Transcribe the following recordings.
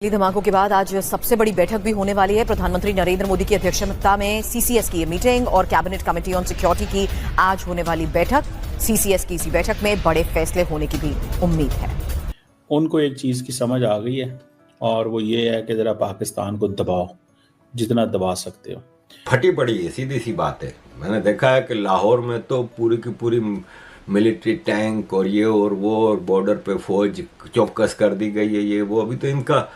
दिल्ली धमाकों के बाद आज सबसे बड़ी बैठक भी होने वाली है। प्रधानमंत्री नरेंद्र मोदी की अध्यक्षता में सीसीएस की ये मीटिंग और कैबिनेट कमेटी ऑन सिक्योरिटी की आज होने वाली बैठक। सीसीएस की इसी बैठक में बड़े फैसले होने की भी उम्मीद है। उनको एक चीज की समझ आ गई है और वो ये है कि जरा पाकिस्तान को दबाओ, जितना दबा सकते हो। फटी पड़ी है, सीधी सी बात है। मैंने देखा है कि लाहौर में तो पूरी की पूरी मिलिट्री टैंक और ये और वो और बॉर्डर पे फौज चौकस कर दी गई है, ये वो। अभी तो इनका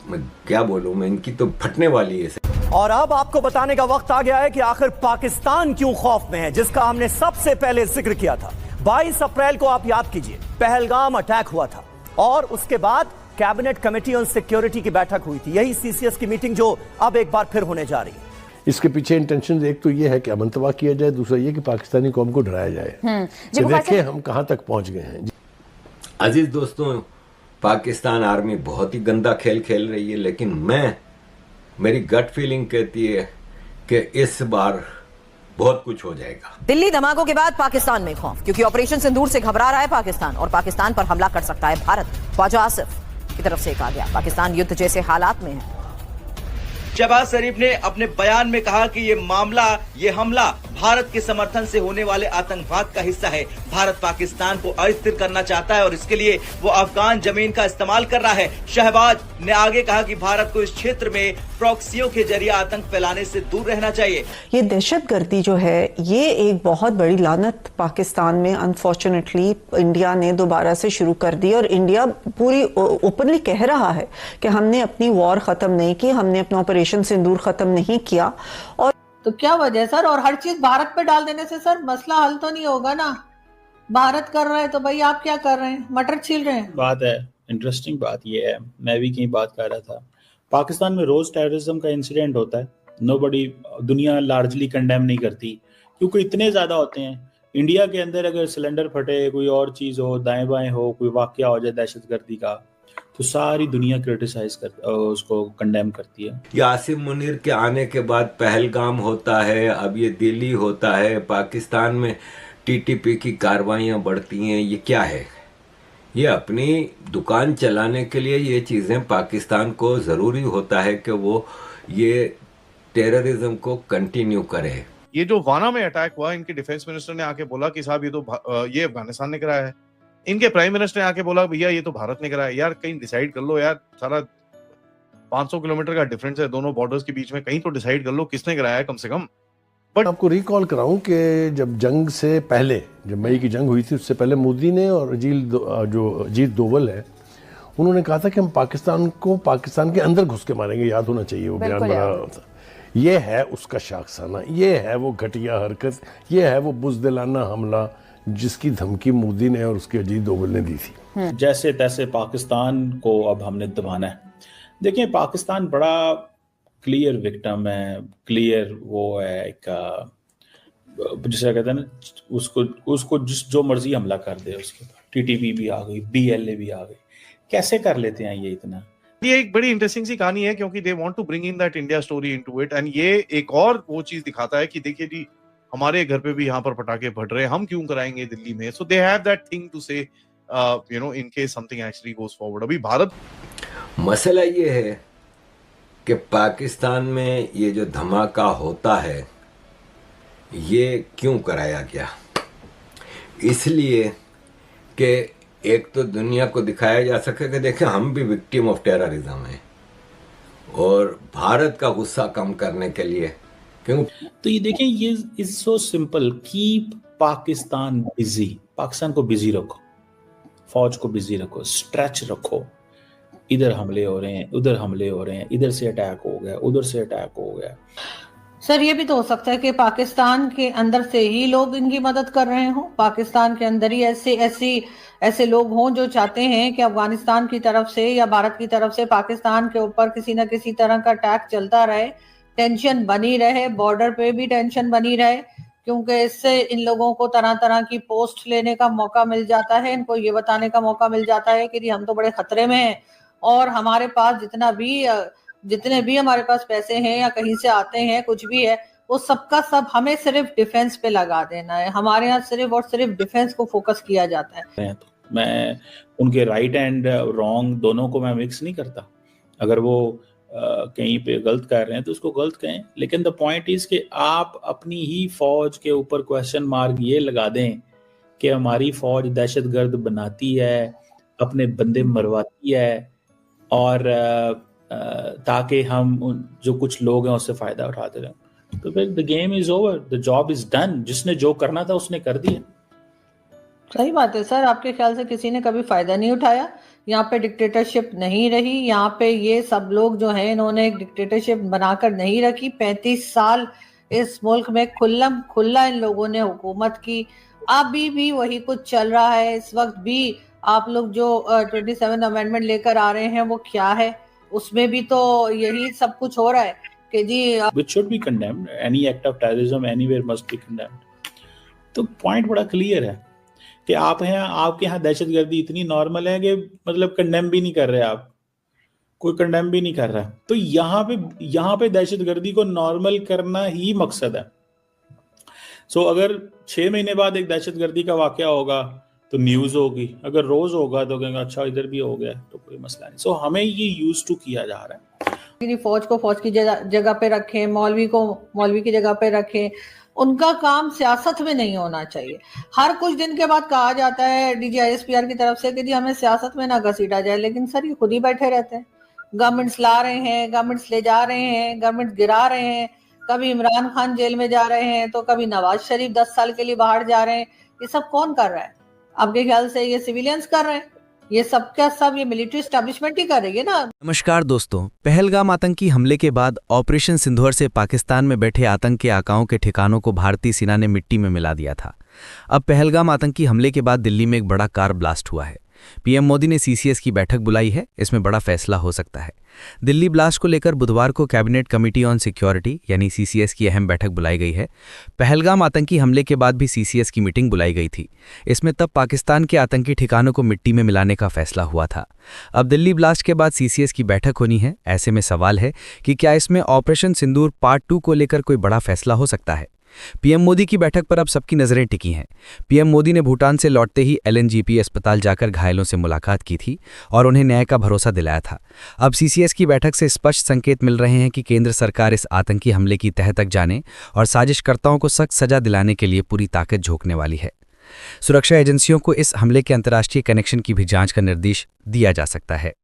मैं क्या बोलूं, मैं इनकी तो फटने वाली है। और अब आपको बताने का वक्त आ गया है कि आखिर पाकिस्तान क्यों खौफ में है, जिसका हमने सबसे पहले जिक्र किया था। 22 अप्रैल को आप याद कीजिए, पहलगाम अटैक हुआ था और उसके बाद कैबिनेट कमेटी ऑन सिक्योरिटी की बैठक हुई थी। यही सीसीएस की मीटिंग जो अब एक बार फिर होने जा रही है। इसके पीछे इंटेंशन एक तो ये है कि अमन तबाह किया जाए, दूसरा ये कि पाकिस्तानी कौम को डराया जाए। देखिए हम कहां तक पहुंच गए हैं। अजीज दोस्तों, पाकिस्तान आर्मी बहुत ही गंदा खेल खेल रही है, लेकिन मेरी गट फीलिंग कहती है कि इस बार बहुत कुछ हो जाएगा। दिल्ली धमाकों के बाद पाकिस्तान में खौफ, क्योंकि ऑपरेशन सिंदूर से घबरा रहा है पाकिस्तान और पाकिस्तान पर हमला कर सकता है भारत। ख्वाजा आसिफ की तरफ से कहा गया, पाकिस्तान युद्ध जैसे हालात में है। शहबाज शरीफ ने अपने बयान में कहा कि ये हमला भारत के समर्थन से होने वाले आतंकवाद का हिस्सा है। भारत पाकिस्तान को अस्थिर करना चाहता है और इसके लिए वो अफगान जमीन का इस्तेमाल कर रहा है। शहबाज ने आगे कहा कि भारत को इस क्षेत्र में प्रॉक्सियों के जरिए आतंक फैलाने से दूर रहना चाहिए। ये दहशतगर्दी जो है, ये एक बहुत बड़ी लानत पाकिस्तान में अनफॉर्चुनेटली इंडिया ने दोबारा से शुरू कर दी और इंडिया पूरी ओपनली कह रहा है कि हमने अपनी वॉर खत्म नहीं की, हमने अपना ऑपरेशन सिंदूर खत्म नहीं किया। और तो क्या वजह सर, और हर चीज भारत पे डाल देने से सर मसला हल तो नहीं होगा ना। भारत कर रहा है तो भाई आप क्या कर रहे हैं, मटर छील रहे हैं। बात है, इंटरेस्टिंग बात ये है, मैं भी कहीं बात कर रहा था, पाकिस्तान में रोज टेररिज्म का इंसिडेंट होता है। नोबडी, दुनिया लार्जली कंडेम नहीं करती क्योंकि इतने ज्यादा होते हैं। इंडिया के अंदर अगर सिलेंडर फटे, कोई और चीज हो, दाएं बाएं हो, कोई वाकया हो जाए दहशतगर्दी का, तो सारी दुनिया क्रिटिसाइज उसको कंडेम करती है। ये आसिम मुनीर के आने के बाद पहलगाम होता है, अब ये दिल्ली होता है, पाकिस्तान में टीटीपी की कार्रवाइयां बढ़ती हैं। ये क्या है? ये अपनी दुकान चलाने के लिए ये चीज़ें पाकिस्तान को ज़रूरी होता है कि वो ये टेररिज्म को कंटिन्यू करे। ये जो वाना में अटैक हुआ, इनके डिफेंस मिनिस्टर ने आके बोला कि साहब ये अफगानिस्तान ने कराया है। इनके प्राइम मिनिस्टर ने आके बोला भैया ये तो भारत ने कराया। यार कहीं डिसाइड कर लो यार, सारा 500 किलोमीटर का डिफरेंस है दोनों बॉर्डर्स के बीच में, कहीं तो डिसाइड कर लो किसने कराया है कम से कम। बट आपको रिकॉल कराऊं कि जब जंग से पहले, जब मई की जंग हुई थी, उससे पहले मोदी ने और जो अजीत दोवल है, उन्होंने कहा था कि हम पाकिस्तान को पाकिस्तान के अंदर घुस के मारेंगे। याद होना चाहिए वो बयान बना रहा था। ये है उसका शाखसाना, ये है वो घटिया हरकत, ये है वो बुज़दिलाना हमला जिसकी धमकी मोदी ने और उसके अजीत दोवल ने दी थी। जैसे तैसे पाकिस्तान को अब हमने दबाना है। देखिए, पाकिस्तान बड़ा क्लियर विक्टिम है, क्लियर वो है एक, जिसे कहते हैं ना, उसको जो मर्जी हमला कर दे उसके ऊपर। टीटीपी भी आ गई, बीएलए भी आ गई, कैसे कर लेते हैं ये इतना। ये एक बड़ी इंटरेस्टिंग सी कहानी है क्योंकि they want to bring in that India story into it, and ये एक और वो चीज दिखाता है कि देखिए जी, हमारे घर पे भी यहाँ पर पटाखे फट रहे हैं, हम क्यों कराएंगे दिल्ली में। So they have that thing to say in case something actually goes forward. अभी भारत, मसला ये है कि पाकिस्तान में ये जो धमाका होता है ये क्यों कराया गया? इसलिए कि एक तो दुनिया को दिखाया जा सके कि देखें हम भी विक्टिम ऑफ टेररिज्म हैं, और भारत का गुस्सा कम करने के लिए। क्यों? तो ये देखें, ये is so simple, keep Pakistan busy. Pakistan को बिजी रखो, फौज को बिजी रखो, स्ट्रेच रखो। इधर हमले हो रहे हैं, उधर हमले हो रहे हैं, इधर से अटैक हो गया, उधर से अटैक हो गया। सर ये भी तो हो सकता है कि पाकिस्तान के अंदर से ही लोग इनकी मदद कर रहे हों। पाकिस्तान के अंदर ही ऐसे लोग हों जो चाहते हैं कि अफगानिस्तान की तरफ से या भारत की तरफ से पाकिस्तान के ऊपर किसी न किसी तरह का अटैक चलता रहे, टेंशन बनी रहे, बॉर्डर पे भी टेंशन बनी रहे, क्योंकि इससे इन लोगों को तरह तरह की पोस्ट लेने का मौका मिल जाता है। इनको ये बताने का मौका मिल जाता है कि हम तो बड़े खतरे में हैं और हमारे पास जितने भी हमारे पास पैसे हैं या कहीं से आते हैं, कुछ भी है, वो सबका सब हमें सिर्फ डिफेंस पे लगा देना है। हमारे यहाँ सिर्फ और सिर्फ डिफेंस को फोकस किया जाता है। मैं उनके राइट एंड रॉन्ग दोनों को मैं मिक्स नहीं करता, अगर वो कहीं पे गलत कर रहे हैं तो उसको गलत कहें, लेकिन द पॉइंट इज कि आप अपनी ही फौज के ऊपर क्वेश्चन मार्क ये लगा दें कि हमारी फौज दहशतगर्द बनाती है, अपने बंदे मरवाती है, और ताकि हम जो कुछ लोग हैं उससे फायदा उठाते रहें, तो फिर the game is over, the job is done. जिसने जो करना था उसने कर दिया। सही बात है सर, आपके ख्याल से किसी ने कभी फायदा नहीं उठाया? यहाँ पे डिक्टेटरशिप नहीं रही, यहाँ पे ये सब लोग जो हैं इन्होंने एक डिक्टेटरशिप बनाकर नहीं रखी। 35 साल इस मुल्क में खुल्लम खुल्ला इन लोगों ने हुकूमत की, अभी भी वही कुछ चल रहा है। इस वक्त भी आप लोग जो 27 अमेंडमेंट लेकर आ रहे हैं वो क्या है, उसमें भी तो यही सब कुछ हो रहा है कि जी which should be condemned, any act of terrorism anywhere must be condemned। तो पॉइंट बड़ा क्लियर है कि आपके यहाँ दहशतगर्दी इतनी नॉर्मल है कि मतलब कंडेम भी नहीं कर रहे आप, कोई कंडेम भी नहीं कर रहा। तो यहाँ पे दहशतगर्दी को नॉर्मल करना ही मकसद है। सो अगर 6 महीने बाद एक दहशतगर्दी का वाकया होगा तो न्यूज होगी, अगर रोज होगा तो कहेंगे अच्छा इधर भी हो गया, तो कोई मसला नहीं। सो हमें ये यूज टू किया जा रहा है। फौज को फौज की जगह पे रखें, मौलवी को मौलवी की जगह पे रखें, उनका काम सियासत में नहीं होना चाहिए। हर कुछ दिन के बाद कहा जाता है DGISPR की तरफ से कि जी हमें सियासत में ना घसीटा जाए, लेकिन सर ये खुद ही बैठे रहते हैं। गवर्नमेंट्स ला रहे हैं, गवर्नमेंट्स ले जा रहे हैं, गवर्नमेंट गिरा रहे हैं, कभी इमरान खान जेल में जा रहे हैं तो कभी नवाज शरीफ 10 साल के लिए बाहर जा रहे हैं। ये सब कौन कर रहा है? आपके ख्याल से ये सिविलियंस कर रहे हैं? ये सब क्या सब ये मिलिट्री एस्टैब्लिशमेंट ही कर रही है ना। नमस्कार दोस्तों, पहलगाम आतंकी हमले के बाद ऑपरेशन सिंदूर से पाकिस्तान में बैठे आतंकी आकाओं के ठिकानों को भारतीय सेना ने मिट्टी में मिला दिया था। अब पहलगाम आतंकी हमले के बाद दिल्ली में एक बड़ा कार ब्लास्ट हुआ है। पीएम मोदी ने CCS की बैठक बुलाई है, इसमें बड़ा फैसला हो सकता है। दिल्ली ब्लास्ट को लेकर बुधवार को कैबिनेट कमेटी ऑन सिक्योरिटी यानी CCS की अहम बैठक बुलाई गई है। पहलगाम आतंकी हमले के बाद भी CCS की मीटिंग बुलाई गई थी। इसमें तब पाकिस्तान के आतंकी ठिकानों को मिट्टी में मिलाने का फैसला हुआ था। अब दिल्ली ब्लास्ट के बाद CCS की बैठक होनी है। ऐसे में सवाल है कि क्या इसमें ऑपरेशन सिंदूर पार्ट 2 को लेकर कोई बड़ा फैसला हो सकता है। पीएम मोदी की बैठक पर अब सबकी नजरें टिकी हैं। पीएम मोदी ने भूटान से लौटते ही LNGP अस्पताल जाकर घायलों से मुलाकात की थी और उन्हें न्याय का भरोसा दिलाया था। अब CCS की बैठक से स्पष्ट संकेत मिल रहे हैं कि केंद्र सरकार इस आतंकी हमले की तह तक जाने और साजिशकर्ताओं को सख्त सजा दिलाने के लिए पूरी ताकत झोंकने वाली है। सुरक्षा एजेंसियों को इस हमले के अंतर्राष्ट्रीय कनेक्शन की भी जांच का निर्देश दिया जा सकता है।